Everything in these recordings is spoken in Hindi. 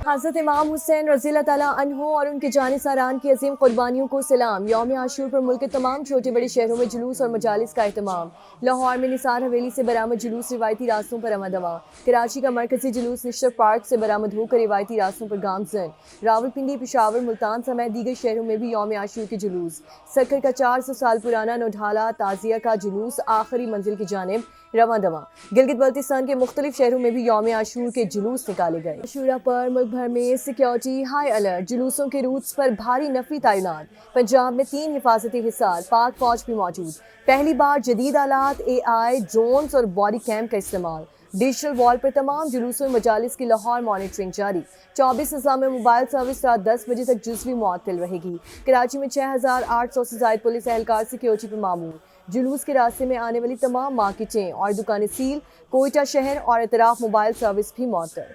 हज़रत इमाम हुसैन रज़ियल्लाहु ताला अन्हु और उनके जानिसारान की अजीम कुर्बानियों को सलाम। यौम आशूर पर मुल्क के तमाम छोटे बड़े शहरों में जुलूस और मजालिस का एहतमाम। लाहौर में निसार हवेली से बरामद जुलूस रिवायती रास्तों पर रवां। कराची का मरकजी जुलूस निश्तर पार्क से बरामद होकर रिवायती रास्तों पर गामजन। रावलपिंडी, पिशावर, मुल्तान समेत दीगर शहरों में भी यौम आशूर के जुलूस। सक्कर का 400 साल पुराना नौढाला ताजिया का जुलूस आखिरी मंजिल की जानिब रवां दवा। गिलगित बल्तिस्तान के मुख्तलिफ शहरों में भी यौम आशूर के जुलूस निकाले गए। आशूरा पर मुल्क भर में सिक्योरिटी हाई अलर्ट। जुलूसों के रूट्स पर भारी नफी तैनात। पंजाब में 3 हिफाजती हिसार, पाक फौज भी मौजूद। पहली बार जदीद आलात, AI, ड्रोन्स और बॉडी कैम का इस्तेमाल। डिजिटल वॉल पर तमाम जुलूसों मजालिस की लाहौर मॉनिटरिंग जारी। 24 अजला में मोबाइल सर्विस रात 10 बजे तक जुज़वी मुअत्तल रहेगी। कराची में 6800 से ज़ायद पुलिस एहलकार सिक्योरिटी पर मामूर। जुलूस के रास्ते में आने वाली तमाम मार्केटें और दुकानें सील। कोयटा शहर और इतराफ मोबाइल सर्विस भी मुअत्तल।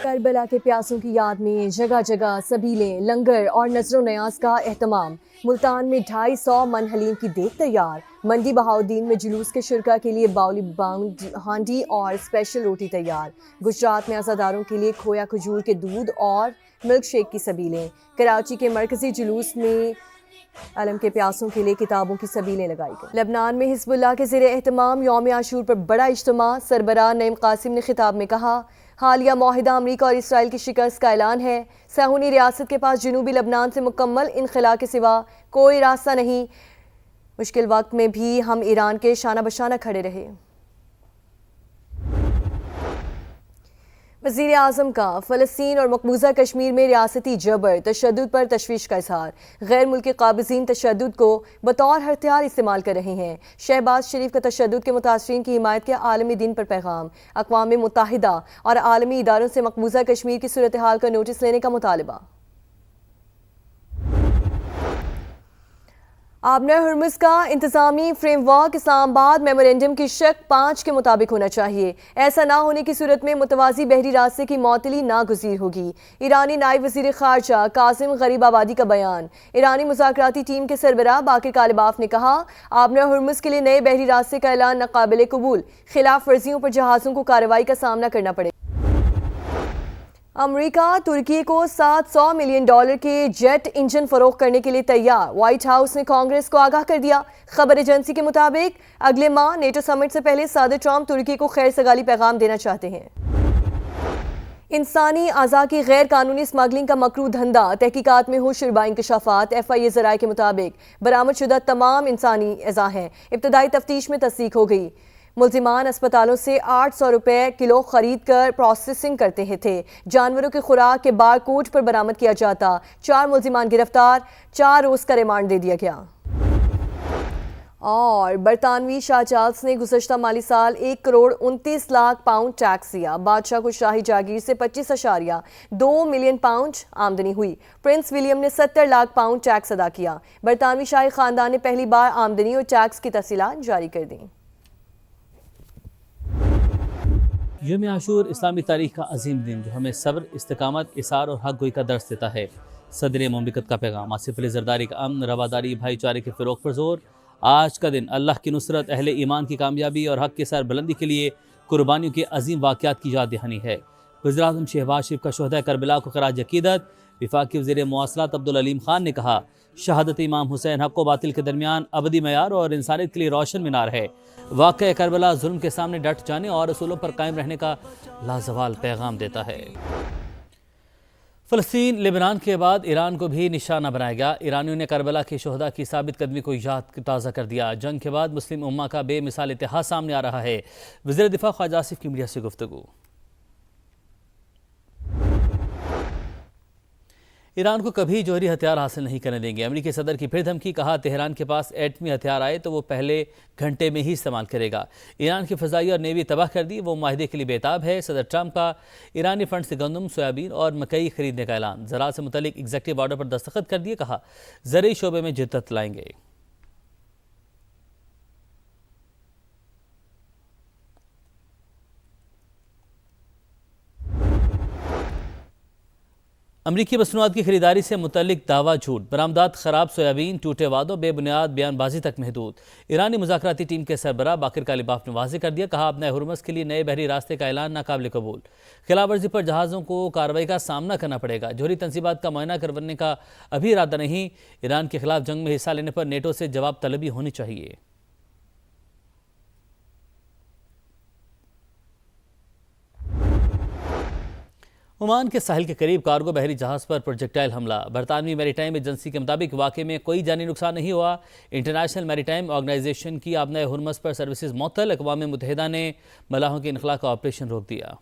करबला के प्यासों की याद में जगह जगह सबीलें, लंगर और नजर न्याज का एहतमाम। मुल्तान में 250 मन हलीम की देख तैयार। मंडी बहाउद्दीन में जुलूस के शुरका के लिए बाउली बाउंड हांडी और स्पेशल रोटी तैयार। गुजरात में अज़ादारों के लिए खोया खजूर के दूध और मिल्क शेक की सबीलें। कराची के मरकजी जुलूस में अलम के प्यासों के लिए किताबों की सबीलें लगाई गई। लबनान में हिज़्बुल्लाह के ज़ेरे एहतमाम यौम आशूर पर बड़ा इज्तिमा। सरबराह नईम कासिम ने खिताब में कहा, हालिया मुआहिदा अमरीका और इसराइल की शिकस्त का ऐलान है। सहूनी रियासत के पास जनूबी लबनान से मुकम्मल इनखला के सिवा कोई रास्ता नहीं। मुश्किल वक्त में भी हम ईरान के शाना बशाना खड़े रहे। वज़ीर आज़म का फ़लस्तीन और मकबूजा कश्मीर में रियासती जबर तशद्दुद पर तशवीश का इज़हार। गैर मुल्की काबिज़ीन तशद्दुद को बतौर हथियार इस्तेमाल कर रहे हैं। शहबाज शरीफ का तशद्दुद के मुतासरीन की हिमायत के आलमी दिन पर पैगाम। अक़वाम मुत्तहिदा और आलमी इदारों से मकबूजा कश्मीर की सूरत हाल का नोटिस लेने का मुतालबा। आबना हुर्मुज़ का इंतज़ामी फ्रेमवर्क इस्लामाबाद मेमोरेंडम की शर्त 5 के मुताबिक होना चाहिए। ऐसा ना होने की सूरत में मुतवाज़ी बहरी रास्ते की मौतली नागुज़ीर होगी। ईरानी नायब वज़ीर ख़ारजा कासिम गरीबाबादी का बयान। ईरानी मुज़ाकराती टीम के सरबराह बाकिर कालिबाफ ने कहा, आबना हुर्मुज़ के लिए नए बहरी रास्ते का ऐलान नाकाबिले कबूल। खिलाफ वर्जियों पर जहाज़ों को कार्रवाई का सामना करना पड़ेगा। अमेरिका तुर्की को $700 मिलियन के जेट इंजन फरोख्त करने के लिए तैयार। व्हाइट हाउस ने कांग्रेस को आगाह कर दिया। खबर एजेंसी के मुताबिक अगले माह नेटो समिट से पहले सदर ट्रंप तुर्की को खैर सगाली पैगाम देना चाहते हैं। इंसानी अज़ा की गैर कानूनी स्मगलिंग का मकरू धंधा, तहकीकात में हो शुरबा इंकशाफात। FIA ज़राए के मुताबिक बरामद शुदा तमाम इंसानी अज़ा हैं। इब्तदाई तफ्तीश में तस्दीक हो गई। मुल्जिमान अस्पतालों से 800 रुपये किलो खरीद कर प्रोसेसिंग करते थे। जानवरों की खुराक के बार कोड पर बरामद किया जाता। 4 मुल्जिमान गिरफ्तार, 4 रोज़ का रिमांड दे दिया गया। और बरतानवी शाह चार्ल्स ने गुज़श्ता माली साल 1 करोड़ 29 लाख पाउंड टैक्स दिया। बादशाह को शाही जागीर से 25.2 मिलियन पाउंड आमदनी हुई। प्रिंस विलियम ने 70 लाख पाउंड टैक्स अदा किया। बरतानवी शाही खानदान ने पहली बार आमदनी और टैक्स की तफसीलात जारी कर दी। यौम आशूर इस्लामी तारीख का अजीम दिन जो हमें सब्र, इस्तिकामत, इसार और हक गोई का दर्स देता है। सदर मुमलिकत का पैगाम, आसिफ अली ज़रदारी का अमन, रवादारी, भाईचारे के फ़रोग़ पर जोर। आज का दिन अल्लाह की नुसरत, अहले ईमान की कामयाबी और हक के सर बुलंदी के लिए कुर्बानियों के अजीम वाक़यात की याद दहानी है। वज़ीर आज़म शहबाज शरीफ का शहदा करबला को खराज अक़ीदत। वफाकी वज़ीर मवासलात अब्दुल अलीम खान ने कहा, शहादत इमाम हुसैन हक़ व बातिल के दरमियान अबदी मयार और इंसानियत के लिए रोशन मीनार है। वाक़या करबला जुल्म के सामने डट जाने और असूलों पर कायम रहने का लाजवाल पैगाम देता है। फ़लस्तीन, लेबनान के बाद ईरान को भी निशाना बनाया गया। ईरानियों ने करबला के शहदा की साबित कदमी को याद ताज़ा कर दिया। जंग के बाद मुस्लिम उम्मा का बेमिसाल इतिहास सामने आ रहा है। वज़ीर दिफा ख्वाजा आसिफ की मीडिया से गुफ्तगू। ईरान को कभी जौहरी हथियार हासिल नहीं करने देंगे। अमेरिकी सदर की फिर धमकी, कहा तेहरान के पास एटमी हथियार आए तो वो पहले घंटे में ही इस्तेमाल करेगा। ईरान की फ़ज़ाई और नेवी तबाह कर दी, वो माहिदे के लिए बेताब है। सदर ट्रंप का ईरानी फंड से गंदम, सोयाबीन और मकई खरीदने का ऐलान। ज़राअत से मुतल्लिक एग्जीक्यूटिव ऑर्डर पर दस्तखत कर दिए, कहा ज़रूरी शोबे में जिद्दत लाएंगे। अमरीकी मसनूआत की खरीदारी से मुतल्लिक दावा झूठ, बरामदात खराब सोयाबीन, टूटे वादों, बेबुनियाद बयानबाजी तक महदूद। ईरानी मुज़ाकराती टीम के सरबराह बाकिर कालिबाफ ने वाज़ेह कर दिया, कहा अब नए हुर्मुज़ के लिए नए बहरी रास्ते का ऐलान नाकाबिल कबूल। खिलाफ वर्जी पर जहाज़ों को कार्रवाई का सामना करना पड़ेगा। जोहरी तंजीबात का मुआयना करवाने का अभी इरादा नहीं। ईरान के खिलाफ जंग में हिस्सा लेने पर नेटो से जवाब तलबी होनी चाहिए। ओमान के साहिल के करीब कार्गो बहरी जहाज़ पर प्रोजेक्टाइल हमला। बरतानवी मैरीटाइम एजेंसी के मुताबिक वाक़े में कोई जानी नुकसान नहीं हुआ। इंटरनेशनल मैरीटाइम ऑर्गेनाइजेशन की आबनाए हुर्मस पर सर्विसेज मुअत्तल। अक़वाम मुत्तहिदा ने मलाहों के इनखला का ऑपरेशन रोक दिया।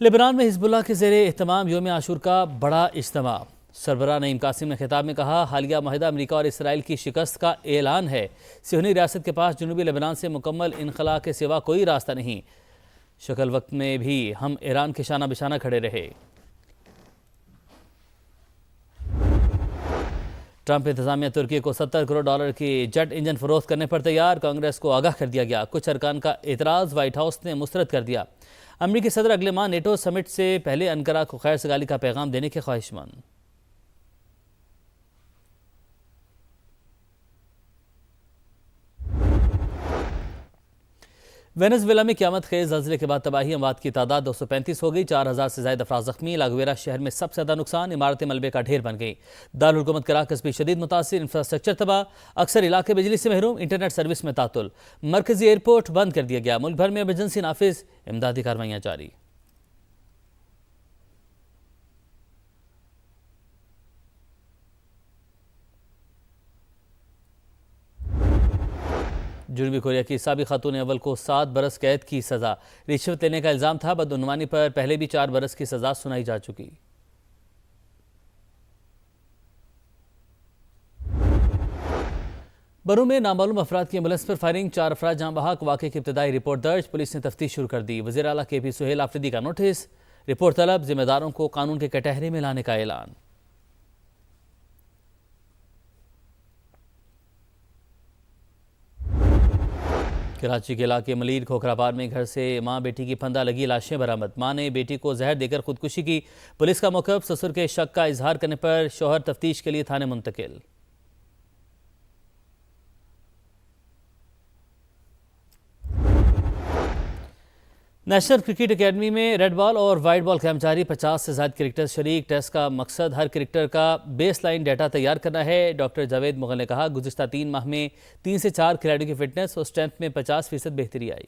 लेबनान में हिज़्बुल्लाह के ज़ेरे एहतमाम यौम आशूर का बड़ा इज्तिमा। सरबराह नईम कासिम ने खिताब में कहा, हालिया माहिदा अमरीका और इसराइल की शिकस्त का ऐलान है। सियोनी रियासत के पास जनूबी लेबनान से मुकम्मल इनखला के सिवा कोई रास्ता नहीं। शक्ल वक्त में भी हम ईरान के शाना बिशाना खड़े रहे। ट्रंप इंतजामिया तुर्की को $70 करोड़ की जेट इंजन फरोख्त करने पर तैयार। कांग्रेस को आगाह कर दिया गया। कुछ अरकान का एतराज़ वाइट हाउस ने मुस्तरद कर दिया। अमरीकी सदर अगले माह नेटो समिट से पहले अनकरा को खैर सगाली का पैगाम देने के ख्वाहिशमंद। वेनेजुएला में क़यामत खेज़ ज़लज़ले के बाद तबाही, अमवात की तादाद 235 हो गई। 4000 से ज़ायद अफराद ज़ख्मी। लागुएरा शहर में सबसे ज़्यादा नुकसान, इमारतें मलबे का ढेर बन गई। दारुल हुकूमत कराकस भी शदीद मुतासिर, इंफ्रास्ट्रक्चर तबाह, अक्सर इलाके बिजली से महरूम, इंटरनेट सर्विस में तातुल। मरकजी एयरपोर्ट बंद कर दिया गया। मुल्क भर में एमरजेंसी नाफिज, इमदादी कार्रवाइयाँ जारी। जनूबी कोरिया की साबिक खातून अव्वल को 7 बरस कैद की सज़ा। रिश्वत लेने का इल्ज़ाम था। बदउनवानी पर पहले भी 4 बरस की सज़ा सुनाई जा चुकी। बरू में नामालूम अफराद की एम्बुलेंस पर फायरिंग, 4 अफराद जाँ बहक। वाक़े की इब्तदाई रिपोर्ट दर्ज। पुलिस ने तफ्तीश शुरू कर दी। वज़ीर आला KP सुहेल आफरीदी का नोटिस। रिपोर्ट तलब, जिम्मेदारों को कानून के कटहरे में लाने का ऐलान। कराची के इलाके मलीर खोखराबाद में घर से मां बेटी की फंदा लगी लाशें बरामद। मां ने बेटी को जहर देकर खुदकुशी की। पुलिस का मौक़िफ़, ससुर के शक का इजहार करने पर शौहर तफ्तीश के लिए थाने मुंतकिल। नेशनल क्रिकेट एकेडमी में रेड बॉल और वाइट बॉल कैंप जारी। 50 से ज़्यादा क्रिकेटर शरीक। टेस्ट का मकसद हर क्रिकेटर का बेस लाइन डाटा तैयार करना है। डॉक्टर जावेद मुगल ने कहा, गुज़िश्ता 3 माह में 3 से 4 खिलाड़ियों की फिटनेस और स्ट्रेंथ में 50% बेहतरी आई।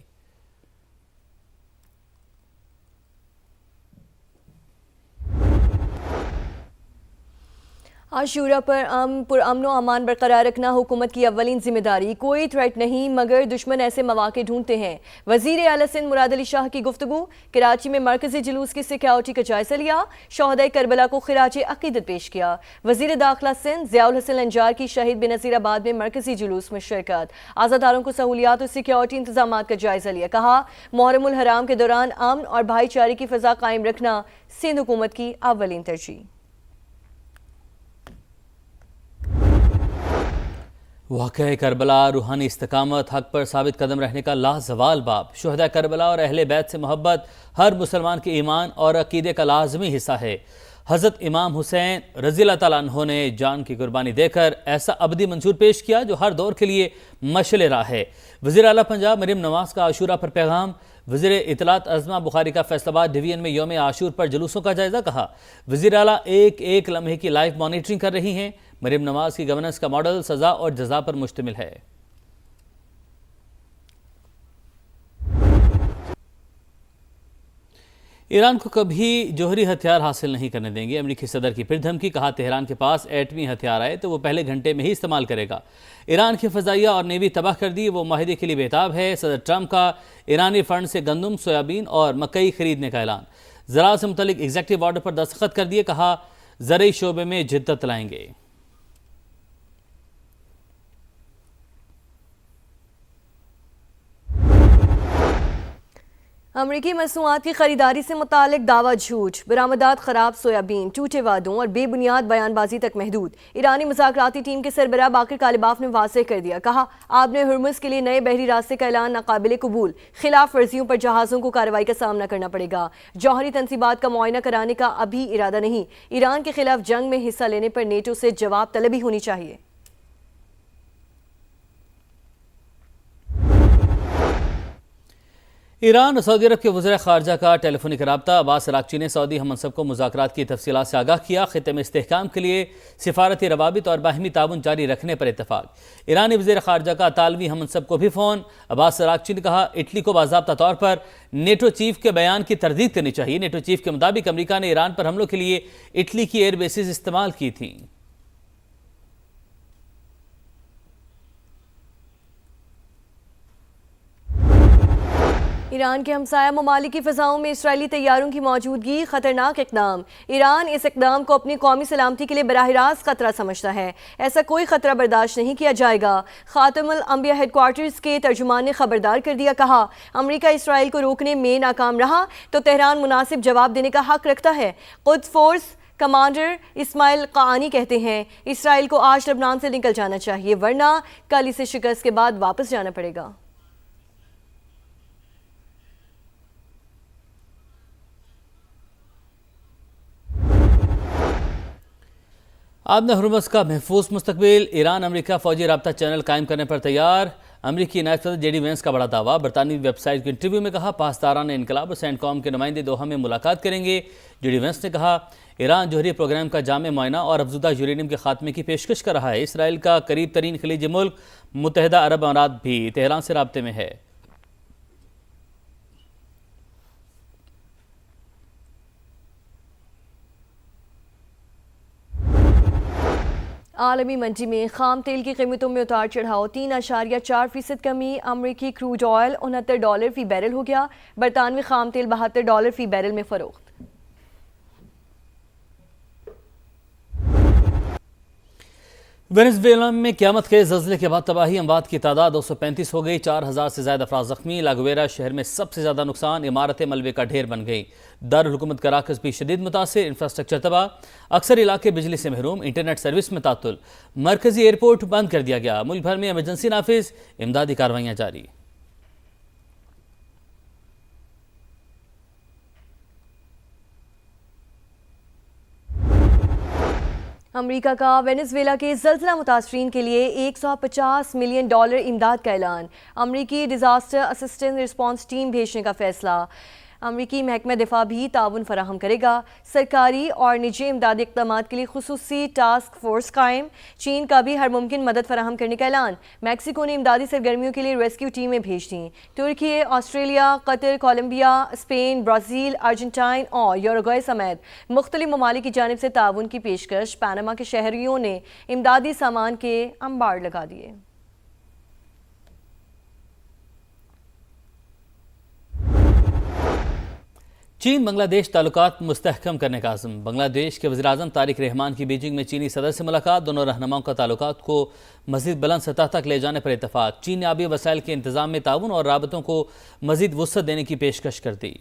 आशूरा पर पुरअमन अमान बरकरार रखना हुकूमत की अव्वलीन जिम्मेदारी। कोई थ्रेट नहीं मगर दुश्मन ऐसे मौके ढूंढते हैं। वज़ीर आला सिंध मुराद अली शाह की गुफ्तगू। कराची में मरकजी जुलूस की सिक्योरिटी का जायजा लिया। शहदाए करबला को खिराज अकीदत पेश किया। वज़ीर दाखिला सिंध ज़ियाउल हसन अंजार की शहीद बेनज़ीराबाद में मरकजी जुलूस में शिरकत। आज़ादारों को सहूलियात और सिक्योरिटी इंतजाम का जायजा लिया। कहा, मुहर्रमुल हराम के दौरान अमन और भाईचारे की फ़ज़ा कायम रखना सिंध हुकूमत की अव्वलीन तरजीह। वाक़या करबला रूहानी इस्तकामत, हक पर साबित कदम रहने का लाजवाल बाब। शुहदा करबला और अहले बैत से मोहब्बत हर मुसलमान के ईमान और अकीदे का लाजमी हिस्सा है। हज़रत इमाम हुसैन रज़ी अल्लाह तआला अन्हु ने जान की कुर्बानी देकर ऐसा अबदी मंशूर पेश किया जो हर दौर के लिए मशअल राह है। वज़ीर आला पंजाब मरीम नवाज़ का आशूरा पर पैगाम। वज़ीर इत्तलात अज़मा बुखारी का फैसलाबाद डिवीजन में यौम आशूर पर जुलूसों का जायजा। कहा, वज़ीर आला एक एक लम्हे की लाइव मॉनिटरिंग कर रही हैं। मरीम नवाज़ की गवर्नेंस का मॉडल सज़ा और जज़ा पर मुश्तमिल है। ईरान को कभी जौहरी हथियार हासिल नहीं करने देंगे। अमरीकी सदर की फिर धमकी। कहा, तेहरान के पास एटमी हथियार आए तो वो पहले घंटे में ही इस्तेमाल करेगा। ईरान की फ़ज़ाइया और नेवी तबाह कर दी, वो माहिदे के लिए बेताब है। सदर ट्रंप का ईरानी फंड से गंदम, सोयाबीन और मकई खरीदने का ऐलान। ज़राअत से मुतल्लिक एग्जेक्टिव ऑर्डर पर दस्तखत कर दिए। कहा, ज़रई शोबे में जिद्दत लाएंगे। अमरीकी मसनूआत की खरीदारी से मुतालिक दावा झूठ, बरामदात खराब सोयाबीन, टूटे वादों और बेबुनियाद बयानबाजी तक महदूद। ईरानी मुज़ाकराती टीम के सरबराह बाकर कालिबाफ ने वाज़ेह कर दिया, कहा आपने हुर्मुज़ के लिए नए बहरी रास्ते का ऐलान नाकाबिले कबूल, खिलाफ वर्जियों पर जहाज़ों को कार्रवाई का सामना करना पड़ेगा। जौहरी तनसीबात का मुआयना कराने का अभी इरादा नहीं। ईरान के खिलाफ जंग में हिस्सा लेने पर नेटो से जवाब तलबी होनी चाहिए। ईरान और सऊदी अरब के वज़ीर ख़ारजा का टेलीफोनिक रब्ता। अब्बास अराग़ची ने सऊदी हम मनसब को मुज़ाकरात की तफसीलात से आगाह किया। ख़ित्ते में इस्तेहकाम के लिए सिफारती रवाबित और बाहमी ताउन जारी रखने पर इत्तफ़ाक़। ईरानी वज़ीर ख़ारजा का अतालवी हम मनसब को भी फ़ोन। अब्बास अराग़ची ने कहा इटली को बाज़ाब्ता तौर पर नेटो चीफ के बयान की तरदीद करनी चाहिए। नेटो चीफ के मुताबिक अमरीका ने ईरान पर हमलों के लिए इटली की एयर बेसिस इस्तेमाल की थी। ईरान के हमसाया ममालिक की फ़ज़ाओं में इसराइली तैयारों की मौजूदगी ख़तरनाक इक़दाम। ईरान इस इक़दाम को अपनी कौमी सलामती के लिए बराह रास्त ख़तरा समझता है। ऐसा कोई ख़तरा बर्दाश्त नहीं किया जाएगा। ख़ातमुल अंबिया हेडक्वार्टर्स के तर्जुमान ने खबरदार कर दिया, कहा अमरीका इसराइल को रोकने में नाकाम रहा तो तेहरान मुनासिब जवाब देने का हक़ रखता है। क़ुद्स फोर्स कमांडर इस्माइल क़ानी कहते हैं इसराइल को आज लबनान से निकल जाना चाहिए, वरना कल इसे शिकस्त के बाद वापस जाना पड़ेगा। आबना हुर्मुज़ का महफूज मुस्तकबिल। ईरान अमरीका फ़ौजी राब्ता चैनल कायम करने पर तैयार। अमरीकी नायब सदर जेडी वेंस का बड़ा दावा। बरतानवी वेबसाइट के इंटरव्यू में कहा पासदारान इनकलाब और सेंटकॉम के नुमाइंदे दोहा में मुलाकात करेंगे। जेडी वेंस ने कहा ईरान जोहरी प्रोग्राम का जामे मुआयना और अफजुदा यूरेनियम के खात्मे की पेशकश कर रहा है। इसराइल का करीब तरीन खलीजी मुल्क मुत्तहिदा अरब अमारात भी तेहरान से राब्ते में है। आलमी मंडी में खाम तेल की कीमतों में उतार चढ़ाव, 3.4% कमी। अमरीकी क्रूड ऑयल $69 फ़ी बैरल हो गया। बरतानवी खाम तेल $72 फ़ी बैरल में फ़रोख्त। वेनेज़ुएला में क़यामत के ज़लज़ले के बाद तबाही, अमवात की तादाद 235 हो गई। 4000 से ज़्यादा अफराद ज़ख्मी। लागुएरा शहर में सबसे ज़्यादा नुकसान, इमारतें मलबे का ढेर बन गई। दारुल हुकूमत कराकस भी शदीद मुतासिर, इंफ्रास्ट्रक्चर तबाह, अक्सर इलाके बिजली से महरूम, इंटरनेट सर्विस में तातुल। मरकजी एयरपोर्ट बंद कर दिया गया। मुल्क भर में एमरजेंसी नाफिज, इमदादी कार्रवाइयाँ जारी। अमरीका का वेनेज़ुएला के ज़लज़ला मुतासरीन के लिए $150 मिलियन इमदाद का ऐलान। अमरीकी डिज़ास्टर असिस्टेंस रिस्पॉन्स टीम भेजने का फैसला। अमरीकी महकमा दिफा भी ताउन फराहम करेगा। सरकारी और निजी इमदादी इक़दाम के लिए खुसूसी टास्क फोर्स कायम। चीन का भी हर मुमकिन मदद फराहम करने का ऐलान। मैक्सिको ने इमदादी सरगर्मियों के लिए रेस्क्यू टीमें भेज दी। Turkey, Australia, Qatar, Colombia, Spain, Brazil, Argentine और यूरुग्वे समेत मुख्तलिफ ममालिक की जानिब से ताउन की पेशकश। पनामा के शहरियों ने इमदादी सामान के अंबार लगा दिए। चीन बांग्लादेश ताल्लुकात मुस्तहकम करने का आज़म। बांग्लादेश के वज़ीर-ए-आज़म तारिक रहमान की बीजिंग में चीनी सदर से मुलाकात। दोनों रहनुमाओं का ताल्लुकात को मज़ीद बुलंद सतह तक ले जाने पर इत्तफ़ाक़। चीन ने आबी वसाइल के इंतज़ाम में ताउन और राबतों को मज़ीद वुसअत देने की पेशकश कर दी।